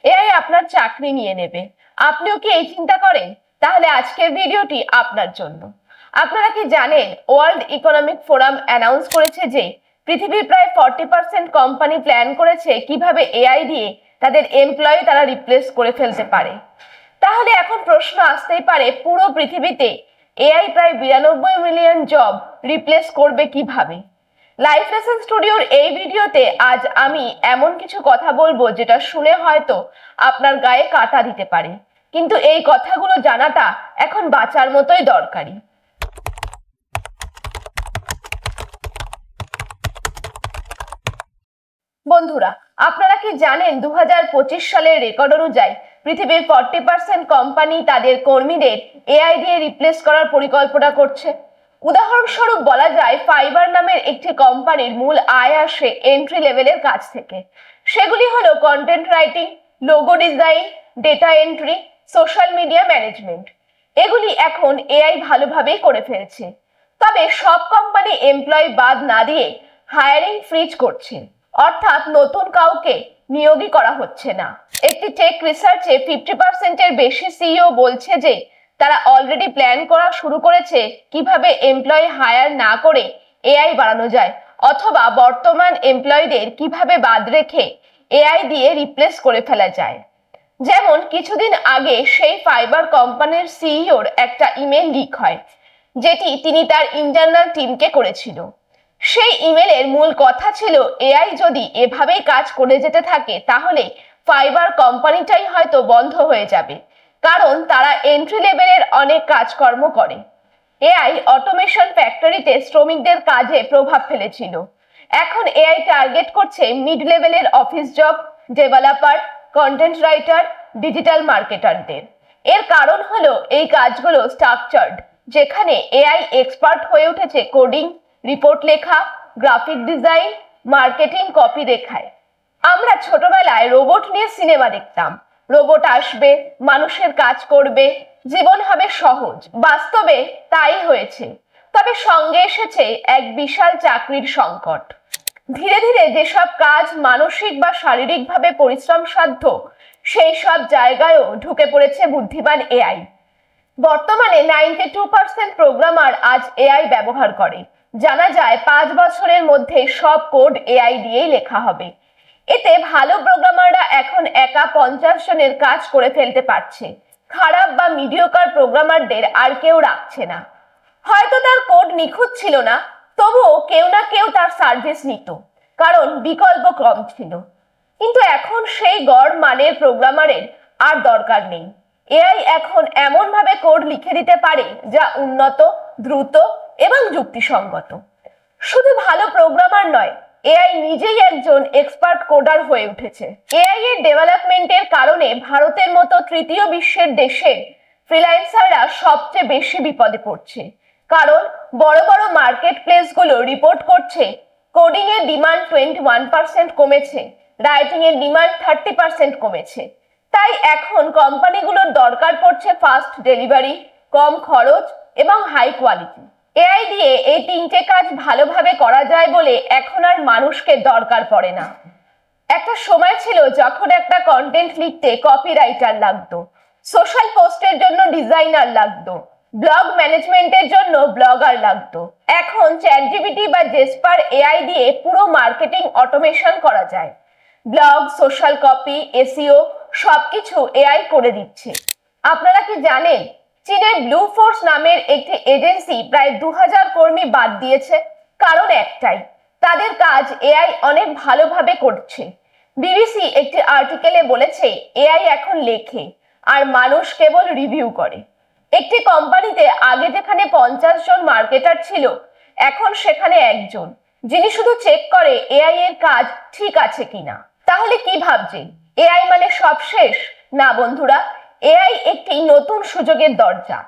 AI আপনার চাকরি নিয়ে নেবে। আপনিও কি এই চিন্তা করেন? তাহলে আজকের ভিডিওটি আপনার জন্য। আপনারা কি জানেন, ওয়ার্ল্ড ইকোনমিক ফোরাম অ্যানাউন্স করেছে যে পৃথিবীর প্রায় 40% কোম্পানি প্ল্যান করেছে কিভাবে এআই দিয়ে তাদের এমপ্লয়ি তারা রিপ্লেস করে ফেলতে পারে। তাহলে এখন প্রশ্ন আসতেই পারে, পুরো পৃথিবীতে এআই প্রায় 92 মিলিয়ন জব রিপ্লেস করবে কিভাবে? লাইফ লেসন স্টুডিওর এই ভিডিওতে আজ আমি এমন কিছু কথা বলবো যেটা শুনে হয়তো আপনার গায়ে কাঁটা দিতে পারে, কিন্তু এই কথাগুলো জানাটা এখন বাঁচার মতোই দরকারি। বন্ধুরা, আপনারা কি জানেন 2025 সালের রেকর্ড অনুযায়ী পৃথিবীর 40% কোম্পানি তাদের কর্মীদের এআই দিয়ে রিপ্লেস করার পরিকল্পনা করছে। উদাহরণস্বরূপ বলা যায়, ফাইবার নামের একটি কোম্পানির মূল আয় আসে এন্ট্রি লেভেলের কাজ থেকে। সেগুলি হলো content writing, logo design, data entry, social media management. এগুলি এখন এআই ভালোভাবেই করে ফেলছে। তবে সব কোম্পানি এমপ্লয়ি বাদ না দিয়ে হায়ারিং ফ্রিজ করছে, অর্থাৎ নতুন কাউকে নিয়োগই করা হচ্ছে না। একটি টেক রিসার্চে 50% এর বেশি সিইও বলছে যে তারা অলরেডি প্ল্যান করা শুরু করেছে কিভাবে এমপ্লয়ি হায়ার না করে এআই বাড়ানো যায়, অথবা বর্তমান এমপ্লয়ীদের কিভাবে বাদ রেখে এআই দিয়ে রিপ্লেস করে ফেলা যায়। যেমন কিছুদিন আগে সেই ফাইবার কোম্পানির সিইওর একটা ইমেল লিক হয়, যেটি তিনি তার ইন্টারনাল টিমকে করেছিল। সেই ইমেলের মূল কথা ছিল, এআই যদি এভাবেই কাজ করে যেতে থাকে তাহলে ফাইবার কোম্পানিটাই হয়তো বন্ধ হয়ে যাবে, কারণ তারা এন্ট্রি লেভেলের অনেক কাজকর্ম করে। এআই অটোমেশন ফ্যাক্টরিতে শ্রমিকদের কাজে প্রভাব ফেলেছিল। এখন এআই টার্গেট করছে মিড লেভেলের office job, developer, content writer, digital মার্কেটারদের। এর কারণ হলো এই কাজগুলো স্ট্রাকচার্ড, যেখানে এআই এক্সপার্ট হয়ে উঠেছে কোডিং, রিপোর্ট লেখা, গ্রাফিক ডিজাইন, মার্কেটিং কপি লেখায়। আমরা ছোটবেলায় রোবট নিয়ে সিনেমা দেখতাম। রোবট আসবে, মানুষের কাজ করবে, জীবন হবে সহজ। বাস্তবে তাই হয়েছে, তবে সঙ্গে এসেছে এক বিশাল চাকরির সংকট। ধীরে ধীরে যেসব কাজ মানসিক বা শারীরিকভাবে পরিশ্রম সাধ্য, সেই সব জায়গায়ও ঢুকে পড়েছে বুদ্ধিমান এআই। বর্তমানে 92% প্রোগ্রামার আজ এআই ব্যবহার করে। জানা যায় 5 বছরের মধ্যে সব কোড এআই দিয়েই লেখা হবে। এতে ভালো প্রোগ্রামাররা এখন একা 50 জনের কাজ করে ফেলতে পারছে। খারাপ বা মিডিওকার প্রোগ্রামারদের আর কেউ রাখছে না। হয়তো তার কোড নিখুঁত ছিল না, তবুও কেউ না কেউ তার সার্ভিস নিত, কারণ বিকল্প কম ছিল। কিন্তু এখন সেই গড় মানের প্রোগ্রামারের আর দরকার নেই। এআই এখন এমন ভাবে কোড লিখে দিতে পারে যা উন্নত, দ্রুত এবং যুক্তিসঙ্গত। শুধু ভালো প্রোগ্রামার নয়, এআই নিজেই একজন এক্সপার্ট কোডার হয়ে উঠেছে। এআই এর ডেভেলপমেন্টের কারণে ভারতের মতো তৃতীয় বিশ্বের দেশের ফ্রিল্যান্সাররা সবচেয়ে বেশি বিপদে পড়ছে, কারণ বড় বড় মার্কেট প্লেসগুলো রিপোর্ট করছে কোডিং এর ডিমান্ড 21% কমেছে, রাইটিং এর ডিমান্ড 30% কমেছে। তাই এখন কোম্পানিগুলোর দরকার পড়ছে ফাস্ট ডেলিভারি, কম খরচ এবং হাই কোয়ালিটি। এআই দিয়ে এই তিনটে কাজ ভালোভাবে করা যায় বলে এখন আর মানুষকে দরকার পড়ে না। একটা সময় ছিল যখন একটা কন্টেন্ট লিখতে কপিরাইটার লাগতো, সোশ্যাল পোস্টের জন্য ডিজাইনার লাগতো, ব্লগ ম্যানেজমেন্টের জন্য ব্লগার লাগতো। এখন চ্যাটজিপিটি বা জেসপার এআই দিয়ে পুরো মার্কেটিং অটোমেশন করা যায়। ব্লগ, সোশ্যাল কপি, এসইও সবকিছু এআই করে দিচ্ছে। আপনারা কি জানেন, চীনের ব্লু ফোর্স নামের একটি এজেন্সি প্রায় 2000 কর্মী বাদ দিয়েছে? কারণ একটাই, তাদের কাজ এআই অনেক ভালোভাবে করছে। বিবিসি একটি আর্টিকেলে বলেছে, এআই এখন লেখে আর মানুষ কেবল রিভিউ করে। একটি কোম্পানিতে আগে যেখানে 50 জন মার্কেটার ছিল, এখন সেখানে একজন, যিনি শুধু চেক করে এআই এর কাজ ঠিক আছে কিনা। তাহলে কি ভাবছেন, এআই মানে সব শেষ? না বন্ধুরা, এআই একটি নতুন সুযোগের দরজা।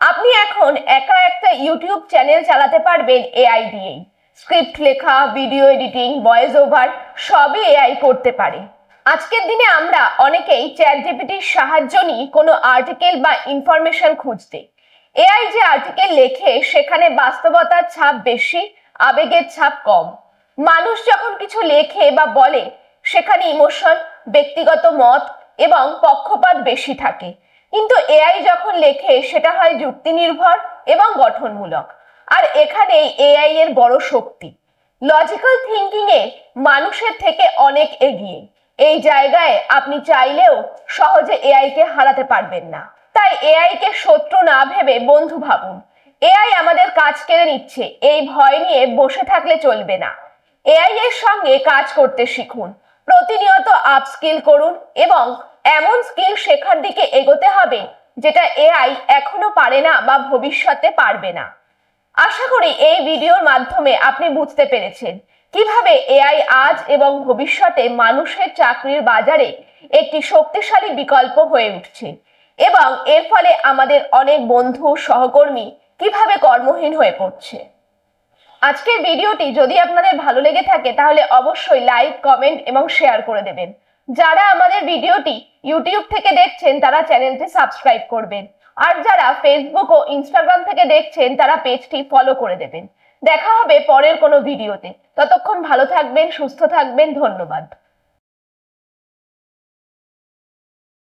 আপনি এখন একা একটা ইউটিউব চ্যানেল চালাতে পারবেন এআই দিয়েই। স্ক্রিপ্ট লেখা, ভিডিও এডিটিং, ভয়েস ওভার সবই এআই করতে পারে। আজকের দিনে আমরা অনেকেই চ্যাটজিপিটির সাহায্য নিই কোনো আর্টিকেল বা ইনফরমেশন খুঁজতে। এআই যে আর্টিকেল লেখে সেখানে বাস্তবতার ছাপ বেশি, আবেগের ছাপ কম। মানুষ যখন কিছু লেখে বা বলে সেখানে ইমোশন, ব্যক্তিগত মত এবং পক্ষপাত বেশি থাকে। কিন্তু এআই যখন লেখে সেটা হয় যুক্তি নির্ভর এবং গঠনমূলক। আর এখানেই এআই এর বড় শক্তি। লজিক্যাল থিঙ্কিং এ মানুষের থেকে অনেক এগিয়ে। এই জায়গায় আপনি চাইলেও সহজে এআই কে হারাতে পারবেন না। তাই এআই কে শত্রু না ভেবে বন্ধু ভাবুন। এআই আমাদের কাজ কেড়ে নিচ্ছে, এই ভয় নিয়ে বসে থাকলে চলবে না। এআই এর সঙ্গে কাজ করতে শিখুন, প্রতিনিয়ত আপস্কিল করুন এবং এমন স্কিল শেখার দিকে এগোতে হবে যেটা এআই এখনো পারে না বা ভবিষ্যতে পারবে না। আশা করি এই ভিডিওর মাধ্যমে আপনি বুঝতে পেরেছেন কিভাবে এআই আজ এবং ভবিষ্যতে মানুষের চাকরির বাজারে একটি শক্তিশালী বিকল্প হয়ে উঠছে এবং এর ফলে আমাদের অনেক বন্ধু সহকর্মী কিভাবে কর্মহীন হয়ে পড়ছে। আজকের ভিডিওটি যদি আপনাদের ভালো লেগে থাকে তাহলে অবশ্যই লাইক, কমেন্ট এবং শেয়ার করে দেবেন। যারা আমাদের ভিডিওটি ইউটিউব থেকে দেখছেন তারা চ্যানেলটি সাবস্ক্রাইব করবেন, আর যারা ফেসবুক ও ইনস্টাগ্রাম থেকে দেখছেন তারা পেজটি ফলো করে দেবেন। দেখা হবে পরের কোনো ভিডিওতে। ততক্ষণ ভালো থাকবেন, সুস্থ থাকবেন। ধন্যবাদ।